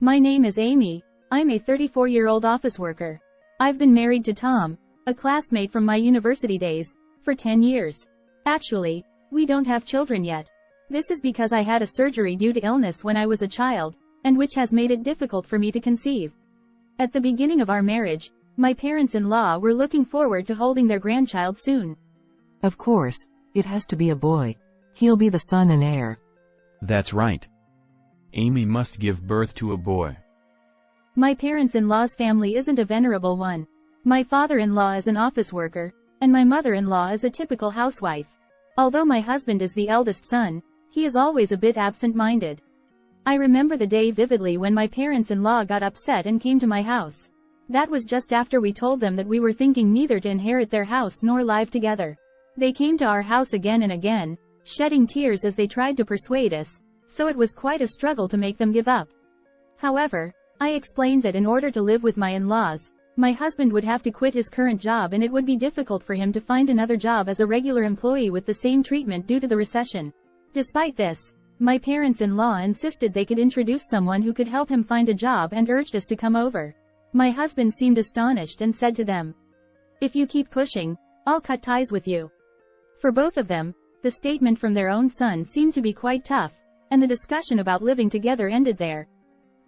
My name is Amy. I'm a 34-year-old office worker. I've been married to Tom, a classmate from my university days, for 10 years. Actually, we don't have children yet. This is because I had a surgery due to illness when I was a child, and which has made it difficult for me to conceive. At the beginning of our marriage, my parents-in-law were looking forward to holding their grandchild soon. Of course, it has to be a boy. He'll be the son and heir. That's right. Amy must give birth to a boy. My parents-in-law's family isn't a venerable one. My father-in-law is an office worker, and my mother-in-law is a typical housewife. Although my husband is the eldest son, he is always a bit absent-minded. I remember the day vividly when my parents-in-law got upset and came to my house. That was just after we told them that we were thinking neither to inherit their house nor live together. They came to our house again and again, shedding tears as they tried to persuade us, so it was quite a struggle to make them give up. However, I explained that in order to live with my in-laws, my husband would have to quit his current job and it would be difficult for him to find another job as a regular employee with the same treatment due to the recession. Despite this, my parents-in-law insisted they could introduce someone who could help him find a job and urged us to come over. My husband seemed astonished and said to them, "If you keep pushing, I'll cut ties with you." For both of them, the statement from their own son seemed to be quite tough, and the discussion about living together ended there.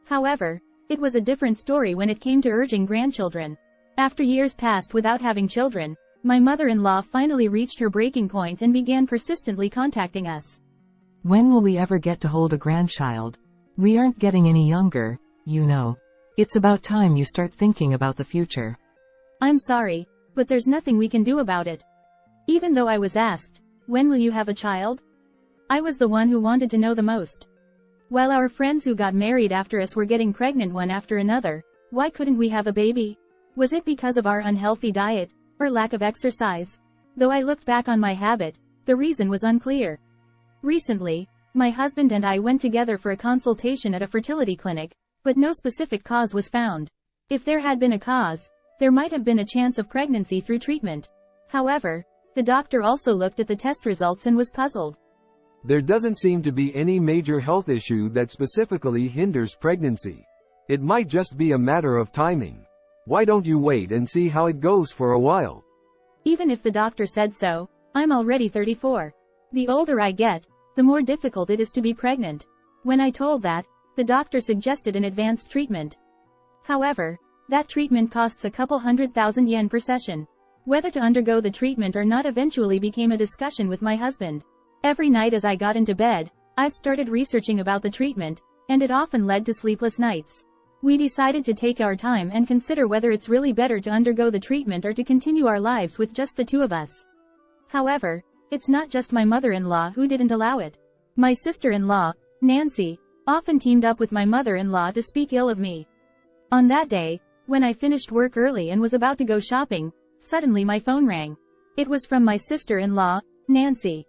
However, it was a different story when it came to urging grandchildren. After years passed without having children, my mother-in-law finally reached her breaking point and began persistently contacting us. When will we ever get to hold a grandchild? We aren't getting any younger, you know. It's about time you start thinking about the future. I'm sorry, but there's nothing we can do about it. Even though I was asked, "When will you have a child?" I was the one who wanted to know the most. While our friends who got married after us were getting pregnant one after another, why couldn't we have a baby? Was it because of our unhealthy diet, or lack of exercise? Though I looked back on my habit, the reason was unclear. Recently, my husband and I went together for a consultation at a fertility clinic, but no specific cause was found. If there had been a cause, there might have been a chance of pregnancy through treatment. However, the doctor also looked at the test results and was puzzled. There doesn't seem to be any major health issue that specifically hinders pregnancy. It might just be a matter of timing. Why don't you wait and see how it goes for a while? Even if the doctor said so, I'm already 34. The older I get, the more difficult it is to be pregnant. When I told that, the doctor suggested an advanced treatment. However, that treatment costs a couple $100,000 per session. Whether to undergo the treatment or not eventually became a discussion with my husband. Every night as I got into bed, I've started researching about the treatment, and it often led to sleepless nights. We decided to take our time and consider whether it's really better to undergo the treatment or to continue our lives with just the two of us. However, it's not just my mother-in-law who didn't allow it. My sister-in-law, Nancy, often teamed up with my mother-in-law to speak ill of me. On that day, when I finished work early and was about to go shopping, suddenly my phone rang. It was from my sister-in-law, Nancy.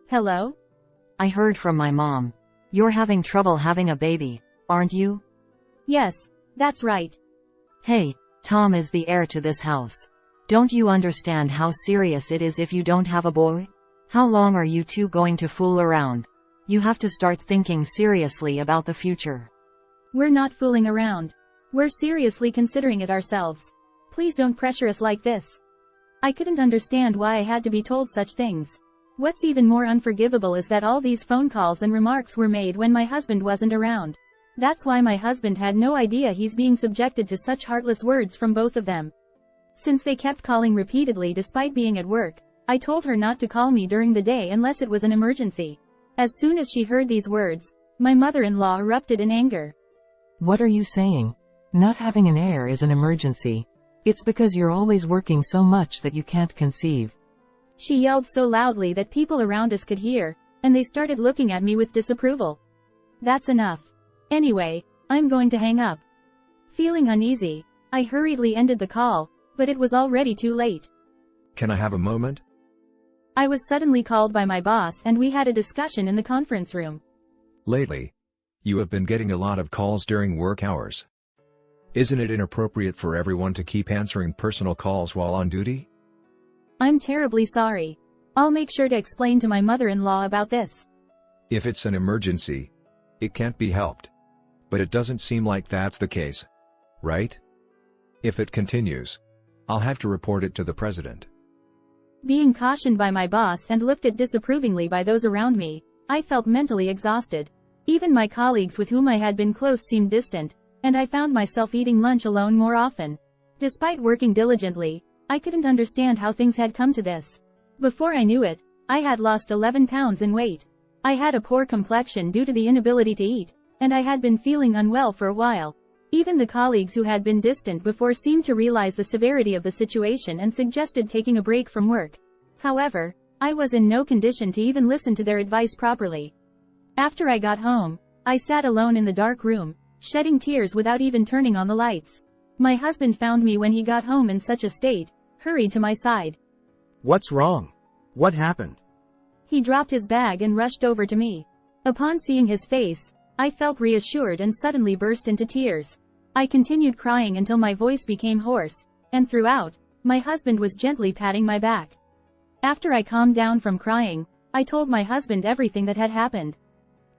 "Hello? I heard from my mom. You're having trouble having a baby, aren't you?" "Yes, that's right." "Hey, Tom is the heir to this house. Don't you understand how serious it is if you don't have a boy? How long are you two going to fool around? You have to start thinking seriously about the future." "We're not fooling around. We're seriously considering it ourselves. Please don't pressure us like this." I couldn't understand why I had to be told such things. What's even more unforgivable is that all these phone calls and remarks were made when my husband wasn't around. That's why my husband had no idea he's being subjected to such heartless words from both of them. Since they kept calling repeatedly despite being at work, I told her not to call me during the day unless it was an emergency. As soon as she heard these words, my mother-in-law erupted in anger. What are you saying? Not having an heir is an emergency. It's because you're always working so much that you can't conceive. She yelled so loudly that people around us could hear, and they started looking at me with disapproval. That's enough. Anyway, I'm going to hang up. Feeling uneasy, I hurriedly ended the call, but it was already too late. Can I have a moment? I was suddenly called by my boss and we had a discussion in the conference room. Lately, you have been getting a lot of calls during work hours. Isn't it inappropriate for everyone to keep answering personal calls while on duty? I'm terribly sorry. I'll make sure to explain to my mother-in-law about this. If it's an emergency, it can't be helped. But it doesn't seem like that's the case. Right? If it continues, I'll have to report it to the president. Being cautioned by my boss and looked at disapprovingly by those around me, I felt mentally exhausted. Even my colleagues with whom I had been close seemed distant, and I found myself eating lunch alone more often. Despite working diligently, I couldn't understand how things had come to this. Before I knew it, I had lost 11 pounds in weight. I had a poor complexion due to the inability to eat, and I had been feeling unwell for a while. Even the colleagues who had been distant before seemed to realize the severity of the situation and suggested taking a break from work. However, I was in no condition to even listen to their advice properly. After I got home, I sat alone in the dark room, shedding tears without even turning on the lights. My husband found me when he got home in such a state, hurried to my side. What's wrong? What happened? He dropped his bag and rushed over to me. Upon seeing his face, I felt reassured and suddenly burst into tears. I continued crying until my voice became hoarse, and throughout, my husband was gently patting my back. After I calmed down from crying, I told my husband everything that had happened.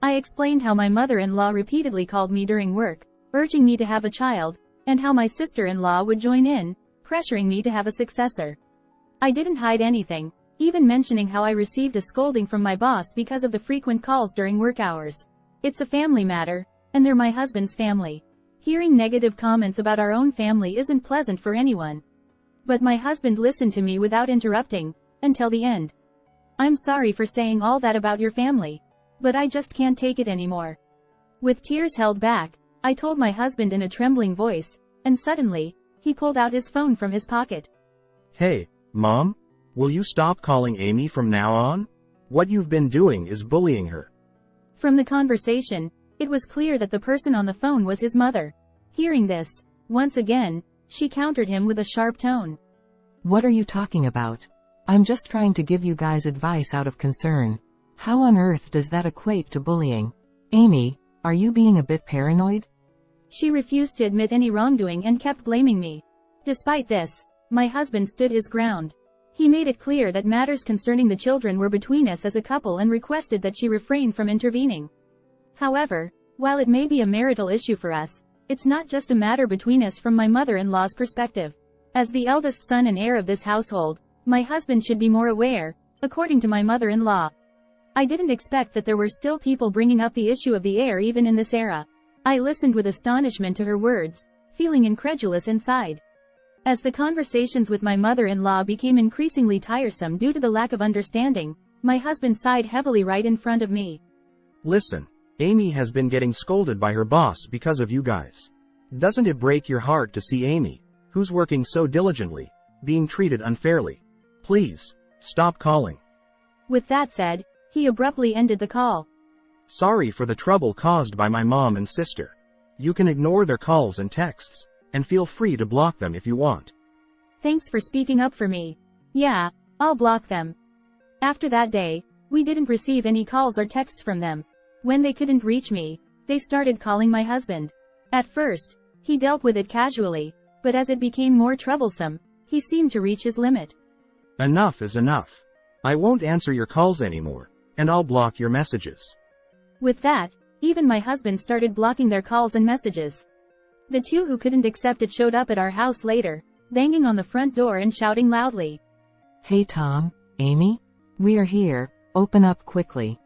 I explained how my mother-in-law repeatedly called me during work, urging me to have a child, and how my sister-in-law would join in, pressuring me to have a successor. I didn't hide anything, even mentioning how I received a scolding from my boss because of the frequent calls during work hours. It's a family matter, and they're my husband's family. Hearing negative comments about our own family isn't pleasant for anyone. But my husband listened to me without interrupting, until the end. I'm sorry for saying all that about your family, but I just can't take it anymore. With tears held back, I told my husband in a trembling voice, and suddenly, he pulled out his phone from his pocket. Hey, Mom? Will you stop calling Amy from now on? What you've been doing is bullying her. From the conversation, it was clear that the person on the phone was his mother. Hearing this, once again, she countered him with a sharp tone. What are you talking about? I'm just trying to give you guys advice out of concern. How on earth does that equate to bullying? Amy, are you being a bit paranoid? She refused to admit any wrongdoing and kept blaming me. Despite this, my husband stood his ground. He made it clear that matters concerning the children were between us as a couple and requested that she refrain from intervening. However, while it may be a marital issue for us, it's not just a matter between us from my mother-in-law's perspective. As the eldest son and heir of this household, my husband should be more aware, according to my mother-in-law. I didn't expect that there were still people bringing up the issue of the heir even in this era. I listened with astonishment to her words, feeling incredulous inside. As the conversations with my mother-in-law became increasingly tiresome due to the lack of understanding, my husband sighed heavily right in front of me. Listen, Amy has been getting scolded by her boss because of you guys. Doesn't it break your heart to see Amy, who's working so diligently, being treated unfairly? Please, stop calling. With that said, he abruptly ended the call. Sorry for the trouble caused by my mom and sister. You can ignore their calls and texts, and feel free to block them if you want. Thanks for speaking up for me. Yeah, I'll block them. After that day, we didn't receive any calls or texts from them. When they couldn't reach me, they started calling my husband. At first, he dealt with it casually, but as it became more troublesome, he seemed to reach his limit. Enough is enough. I won't answer your calls anymore, and I'll block your messages. With that, even my husband started blocking their calls and messages. The two who couldn't accept it showed up at our house later, banging on the front door and shouting loudly. Hey Tom, Amy? We are here, open up quickly.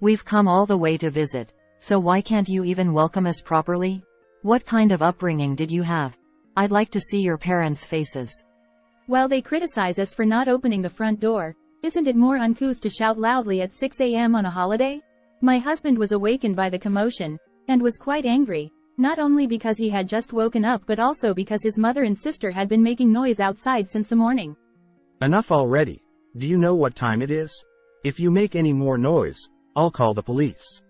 We've come all the way to visit, so why can't you even welcome us properly? What kind of upbringing did you have? I'd like to see your parents' faces. While they criticize us for not opening the front door, isn't it more uncouth to shout loudly at 6 a.m. on a holiday? My husband was awakened by the commotion, and was quite angry, not only because he had just woken up but also because his mother and sister had been making noise outside since the morning. Enough already. Do you know what time it is? If you make any more noise, I'll call the police.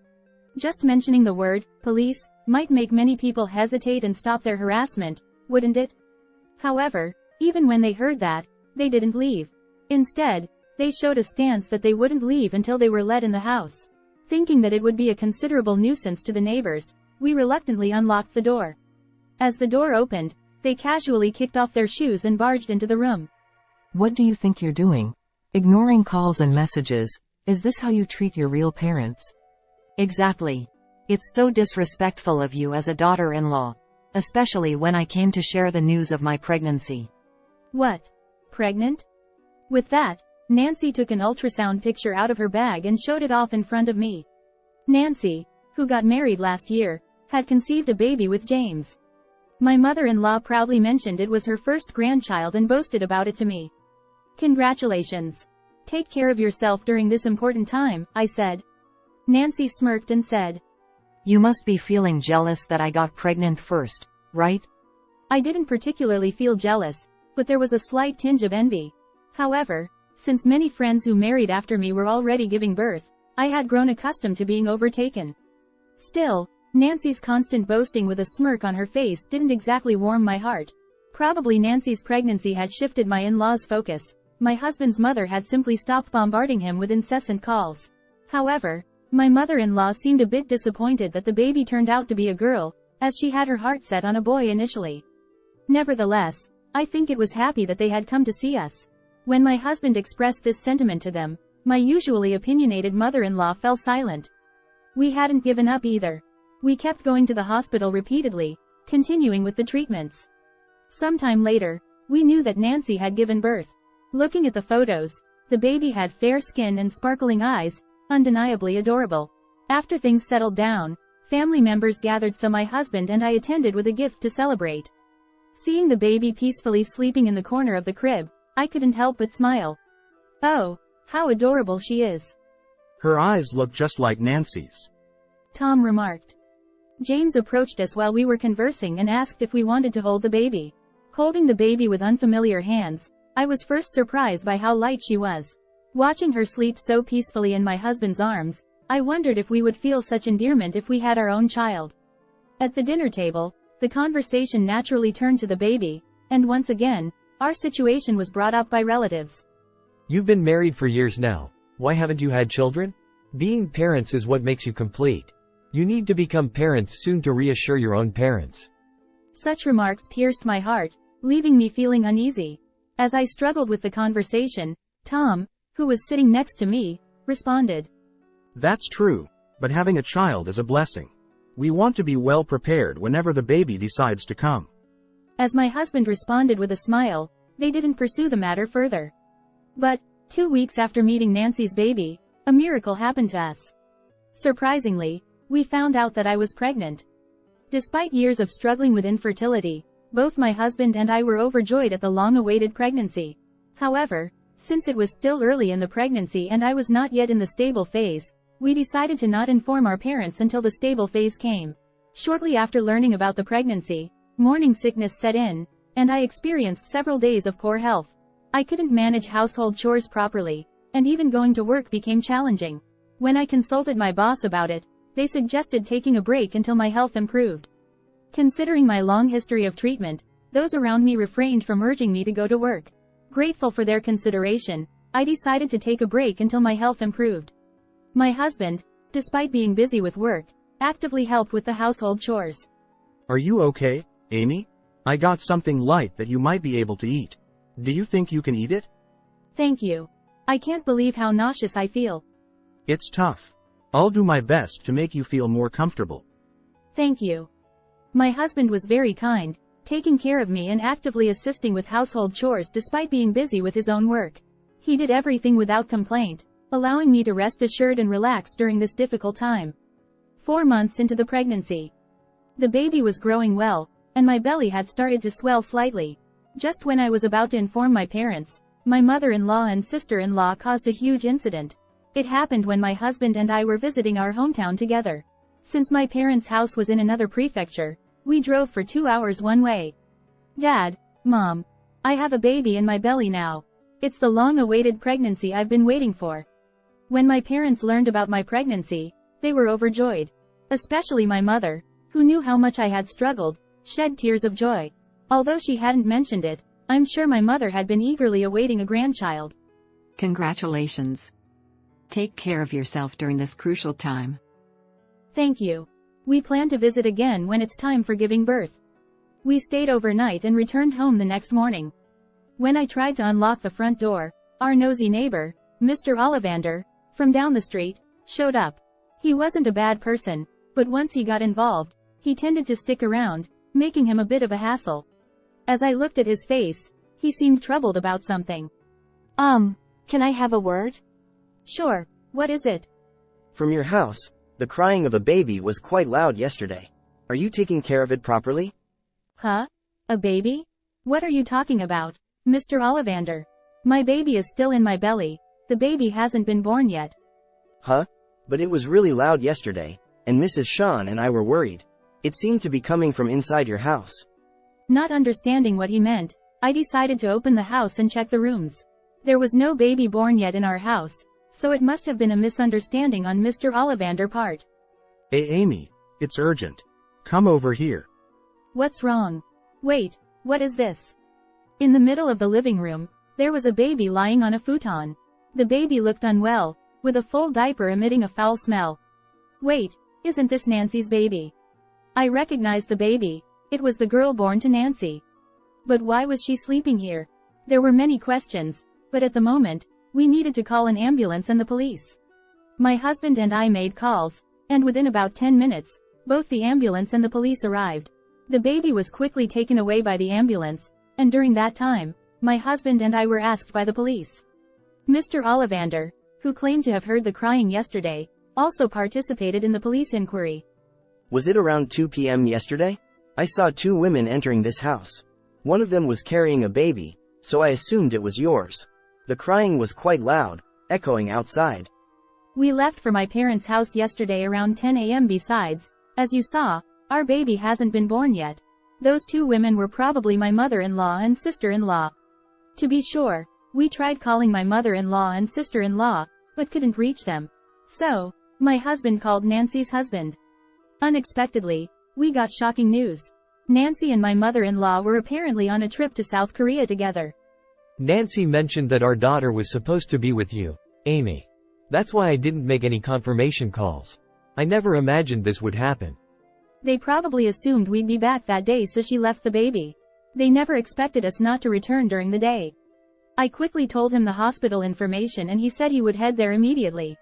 Just mentioning the word, police, might make many people hesitate and stop their harassment, wouldn't it? However, even when they heard that, they didn't leave. Instead, they showed a stance that they wouldn't leave until they were let in the house. Thinking that it would be a considerable nuisance to the neighbors, we reluctantly unlocked the door. As the door opened, they casually kicked off their shoes and barged into the room. What do you think you're doing? Ignoring calls and messages. Is this how you treat your real parents? Exactly. It's so disrespectful of you as a daughter-in-law. Especially when I came to share the news of my pregnancy. What? Pregnant? With that, Nancy took an ultrasound picture out of her bag and showed it off in front of me. Nancy, who got married last year, had conceived a baby with James. My mother-in-law proudly mentioned it was her first grandchild and boasted about it to me. Congratulations. Take care of yourself during this important time, I said. Nancy smirked and said, You must be feeling jealous that I got pregnant first, right? I didn't particularly feel jealous, but there was a slight tinge of envy. However, since many friends who married after me were already giving birth, I had grown accustomed to being overtaken. Still, Nancy's constant boasting with a smirk on her face didn't exactly warm my heart. Probably Nancy's pregnancy had shifted my in-laws' focus. My husband's mother had simply stopped bombarding him with incessant calls. However, my mother-in-law seemed a bit disappointed that the baby turned out to be a girl, as she had her heart set on a boy initially. Nevertheless, I think it was happy that they had come to see us. When my husband expressed this sentiment to them, my usually opinionated mother-in-law fell silent. We hadn't given up either. We kept going to the hospital repeatedly, continuing with the treatments. Sometime later, we knew that Nancy had given birth. Looking at the photos, the baby had fair skin and sparkling eyes, undeniably adorable. After things settled down, family members gathered so my husband and I attended with a gift to celebrate. Seeing the baby peacefully sleeping in the corner of the crib, I couldn't help but smile. Oh, how adorable she is. Her eyes look just like Nancy's. Tom remarked. James approached us while we were conversing and asked if we wanted to hold the baby. Holding the baby with unfamiliar hands, I was first surprised by how light she was. Watching her sleep so peacefully in my husband's arms, I wondered if we would feel such endearment if we had our own child. At the dinner table, the conversation naturally turned to the baby, and once again, our situation was brought up by relatives. You've been married for years now. Why haven't you had children? Being parents is what makes you complete. You need to become parents soon to reassure your own parents. Such remarks pierced my heart, leaving me feeling uneasy. As I struggled with the conversation, Tom, who was sitting next to me, responded. That's true, but having a child is a blessing. We want to be well prepared whenever the baby decides to come. As my husband responded with a smile, they didn't pursue the matter further. But, 2 weeks after meeting Nancy's baby, a miracle happened to us. Surprisingly, we found out that I was pregnant. Despite years of struggling with infertility, both my husband and I were overjoyed at the long-awaited pregnancy. However, since it was still early in the pregnancy and I was not yet in the stable phase, we decided to not inform our parents until the stable phase came. Shortly after learning about the pregnancy, morning sickness set in, and I experienced several days of poor health. I couldn't manage household chores properly, and even going to work became challenging. When I consulted my boss about it, they suggested taking a break until my health improved. Considering my long history of treatment, those around me refrained from urging me to go to work. Grateful for their consideration, I decided to take a break until my health improved. My husband, despite being busy with work, actively helped with the household chores. Are you okay, Amy? I got something light that you might be able to eat. Do you think you can eat it? Thank you. I can't believe how nauseous I feel. It's tough. I'll do my best to make you feel more comfortable. Thank you. My husband was very kind, taking care of me and actively assisting with household chores despite being busy with his own work. He did everything without complaint, allowing me to rest assured and relax during this difficult time. 4 months into the pregnancy. The baby was growing well, and my belly had started to swell slightly. Just when I was about to inform my parents, my mother-in-law and sister-in-law caused a huge incident. It happened when my husband and I were visiting our hometown together. Since my parents' house was in another prefecture, we drove for 2 hours one way. Dad, Mom, I have a baby in my belly now. It's the long-awaited pregnancy I've been waiting for. When my parents learned about my pregnancy, they were overjoyed. Especially my mother, who knew how much I had struggled, shed tears of joy. Although she hadn't mentioned it, I'm sure my mother had been eagerly awaiting a grandchild. Congratulations. Take care of yourself during this crucial time. Thank you. We plan to visit again when it's time for giving birth. We stayed overnight and returned home the next morning. When I tried to unlock the front door, our nosy neighbor, Mr. Ollivander, from down the street, showed up. He wasn't a bad person, But once he got involved, he tended to stick around, making him a bit of a hassle. As I looked at his face, he seemed troubled about something. Can I have a word? Sure, what is it? From your house, the crying of a baby was quite loud yesterday. Are you taking care of it properly? Huh? A baby? What are you talking about, Mr. Ollivander? My baby is still in my belly. The baby hasn't been born yet. Huh? But it was really loud yesterday, and Mrs. Sean and I were worried. It seemed to be coming from inside your house. Not understanding what he meant, I decided to open the house and check the rooms. There was no baby born yet in our house, so it must have been a misunderstanding on Mr. Ollivander's part. Hey Amy, it's urgent. Come over here. What's wrong? Wait, what is this? In the middle of the living room, there was a baby lying on a futon. The baby looked unwell, with a full diaper emitting a foul smell. Wait, isn't this Nancy's baby? I recognized the baby. It was the girl born to Nancy. But why was she sleeping here? There were many questions, but at the moment, we needed to call an ambulance and the police. My husband and I made calls, and within about 10 minutes, both the ambulance and the police arrived. The baby was quickly taken away by the ambulance, and during that time, my husband and I were asked by the police. Mr. Ollivander, who claimed to have heard the crying yesterday, also participated in the police inquiry. Was it around 2 p.m. yesterday? I saw 2 women entering this house. One of them was carrying a baby, so I assumed it was yours. The crying was quite loud, echoing outside. We left for my parents' house yesterday around 10 a.m. Besides, as you saw, our baby hasn't been born yet. Those 2 women were probably my mother-in-law and sister-in-law. To be sure, we tried calling my mother-in-law and sister-in-law, but couldn't reach them. So, my husband called Nancy's husband. Unexpectedly, we got shocking news. Nancy and my mother-in-law were apparently on a trip to South Korea together. Nancy mentioned that our daughter was supposed to be with you, Amy. That's why I didn't make any confirmation calls. I never imagined this would happen. They probably assumed we'd be back that day, so she left the baby. They never expected us not to return during the day. I quickly told him the hospital information and he said he would head there immediately.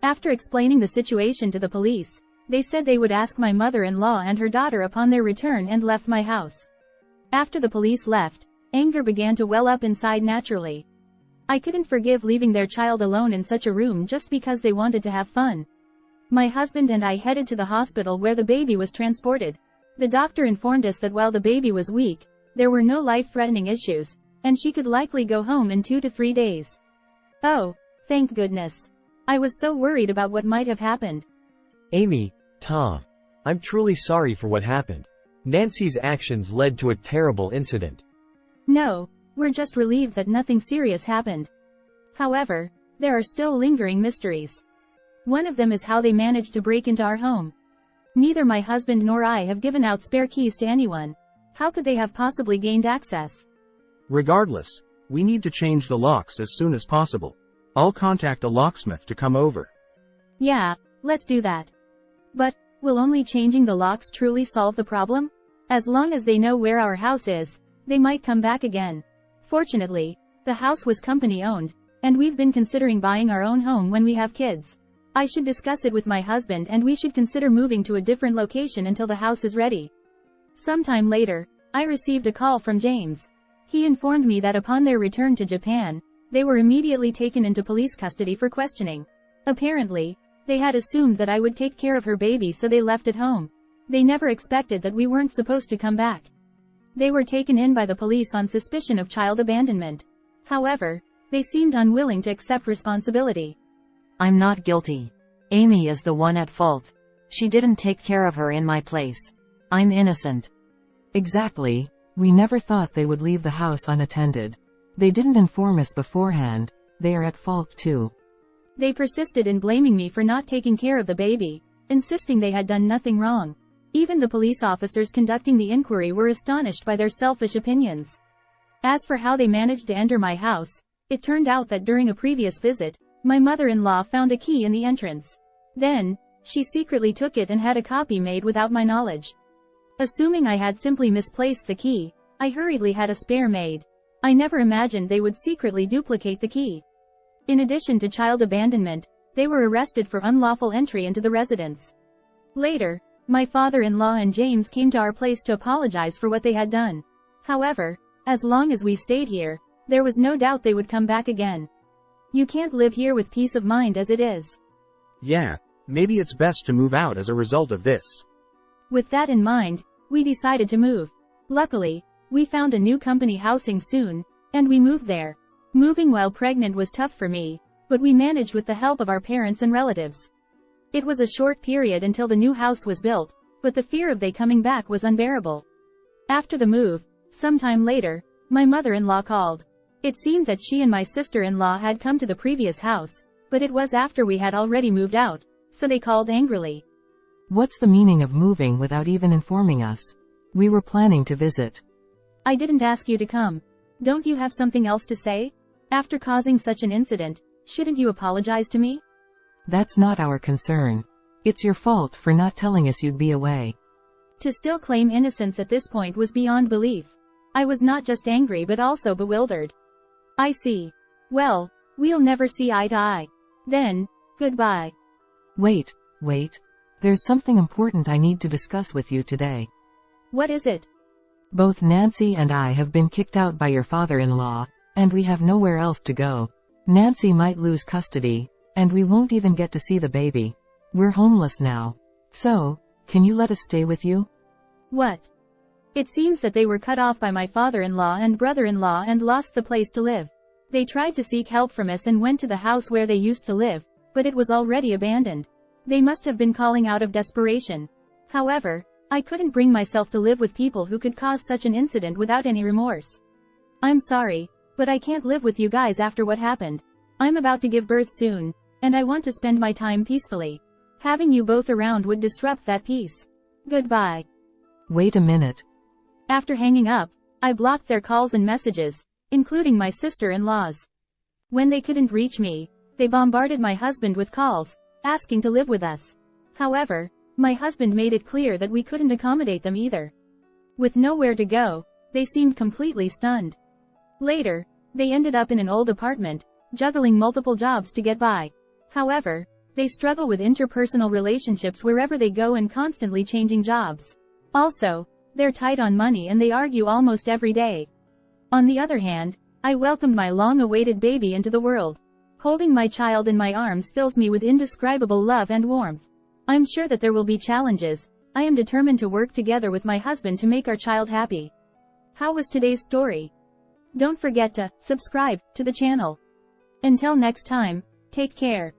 After explaining the situation to the police, they said they would ask my mother-in-law and her daughter upon their return and left my house. After the police left, anger began to well up inside naturally. I couldn't forgive leaving their child alone in such a room just because they wanted to have fun. My husband and I headed to the hospital where the baby was transported. The doctor informed us that while the baby was weak, there were no life-threatening issues, and she could likely go home in 2 to 3 days. Oh, thank goodness. I was so worried about what might have happened. Amy, Tom, I'm truly sorry for what happened. Nancy's actions led to a terrible incident. No, we're just relieved that nothing serious happened. However, there are still lingering mysteries. One of them is how they managed to break into our home. Neither my husband nor I have given out spare keys to anyone. How could they have possibly gained access? Regardless, we need to change the locks as soon as possible. I'll contact a locksmith to come over. Yeah, let's do that. But, will only changing the locks truly solve the problem? As long as they know where our house is, they might come back again. Fortunately, the house was company-owned, and we've been considering buying our own home when we have kids. I should discuss it with my husband and we should consider moving to a different location until the house is ready. Sometime later, I received a call from James. He informed me that upon their return to Japan, they were immediately taken into police custody for questioning. Apparently, they had assumed that I would take care of her baby, so they left at home. They never expected that we weren't supposed to come back. They were taken in by the police on suspicion of child abandonment. However, they seemed unwilling to accept responsibility. I'm not guilty. Amy is the one at fault. She didn't take care of her in my place. I'm innocent. Exactly. We never thought they would leave the house unattended. They didn't inform us beforehand. They are at fault too. They persisted in blaming me for not taking care of the baby, insisting they had done nothing wrong. Even the police officers conducting the inquiry were astonished by their selfish opinions. As for how they managed to enter my house, it turned out that during a previous visit, my mother-in-law found a key in the entrance. Then, she secretly took it and had a copy made without my knowledge. Assuming I had simply misplaced the key, I hurriedly had a spare made. I never imagined they would secretly duplicate the key. In addition to child abandonment, they were arrested for unlawful entry into the residence. Later, my father-in-law and James came to our place to apologize for what they had done. However, as long as we stayed here, there was no doubt they would come back again. You can't live here with peace of mind as it is. Yeah, maybe it's best to move out as a result of this. With that in mind, we decided to move. Luckily, we found a new company housing soon, and we moved there. Moving while pregnant was tough for me, but we managed with the help of our parents and relatives. It was a short period until the new house was built, but the fear of they coming back was unbearable. After the move, sometime later, my mother-in-law called. It seemed that she and my sister-in-law had come to the previous house, but it was after we had already moved out, so they called angrily. What's the meaning of moving without even informing us? We were planning to visit. I didn't ask you to come. Don't you have something else to say? After causing such an incident, shouldn't you apologize to me? That's not our concern. It's your fault for not telling us you'd be away. To still claim innocence at this point was beyond belief. I was not just angry but also bewildered. I see. Well, we'll never see eye to eye. Then, goodbye. Wait. There's something important I need to discuss with you today. What is it? Both Nancy and I have been kicked out by your father-in-law, and we have nowhere else to go. Nancy might lose custody, and we won't even get to see the baby. We're homeless now. So, can you let us stay with you? What? It seems that they were cut off by my father-in-law and brother-in-law and lost the place to live. They tried to seek help from us and went to the house where they used to live, but it was already abandoned. They must have been calling out of desperation. However, I couldn't bring myself to live with people who could cause such an incident without any remorse. I'm sorry, but I can't live with you guys after what happened. I'm about to give birth soon, and I want to spend my time peacefully. Having you both around would disrupt that peace. Goodbye. Wait a minute. After hanging up, I blocked their calls and messages, including my sister-in-law's. When they couldn't reach me, they bombarded my husband with calls, asking to live with us. However, my husband made it clear that we couldn't accommodate them either. With nowhere to go, they seemed completely stunned. Later, they ended up in an old apartment, juggling multiple jobs to get by. However, they struggle with interpersonal relationships wherever they go and constantly changing jobs. Also, they're tight on money and they argue almost every day. On the other hand, I welcomed my long-awaited baby into the world. Holding my child in my arms fills me with indescribable love and warmth. I'm sure that there will be challenges. I am determined to work together with my husband to make our child happy. How was today's story? Don't forget to subscribe to the channel. Until next time, take care.